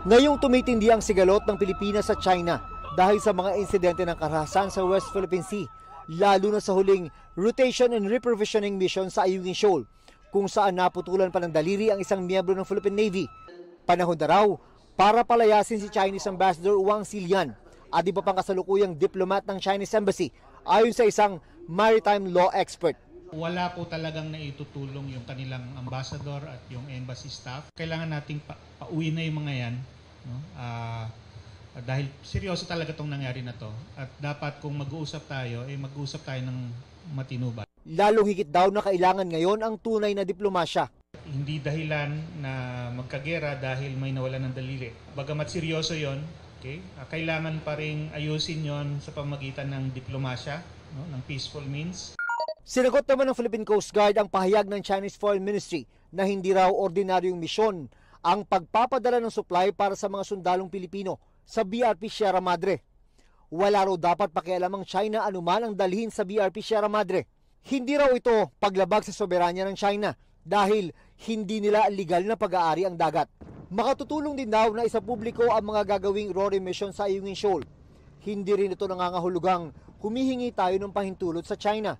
Ngayong tumitindi ang sigalot ng Pilipinas sa China dahil sa mga insidente ng karahasan sa West Philippine Sea, lalo na sa huling rotation and reprovisioning mission sa Ayungin Shoal, kung saan naputulan pa ng daliri ang isang miyembro ng Philippine Navy. Panahon na raw para palayasin si Chinese Ambassador Wang Xilian at iba pang kasalukuyang diplomat ng Chinese Embassy, ayon sa isang maritime law expert. Wala po talagang naitutulong yung kanilang ambassador at yung embassy staff. Kailangan nating pauwi na yung mga yan, no? Dahil seryoso talaga itong nangyari na to. At dapat kung mag-uusap tayo, mag-uusap tayo ng matinuba. Lalong higit daw na kailangan ngayon ang tunay na diplomasya. Hindi dahilan na magkagera dahil may nawalan ng daliri. Bagamat seryoso yon, okay? Kailangan pa rin ayusin yon sa pamagitan ng diplomasya, no? Ng peaceful means. Sinagot naman ng Philippine Coast Guard ang pahayag ng Chinese Foreign Ministry na hindi raw ordinaryong misyon ang pagpapadala ng supply para sa mga sundalong Pilipino sa BRP Sierra Madre. Wala raw dapat pakialam ang China anuman ang dalhin sa BRP Sierra Madre. Hindi raw ito paglabag sa soberanya ng China dahil hindi nila legal na pag-aari ang dagat. Makatutulong din daw na isa publiko ang mga gagawing RORE mission sa Ayungin Shoal. Hindi rin ito nangangahulugang humihingi tayo ng pahintulot sa China.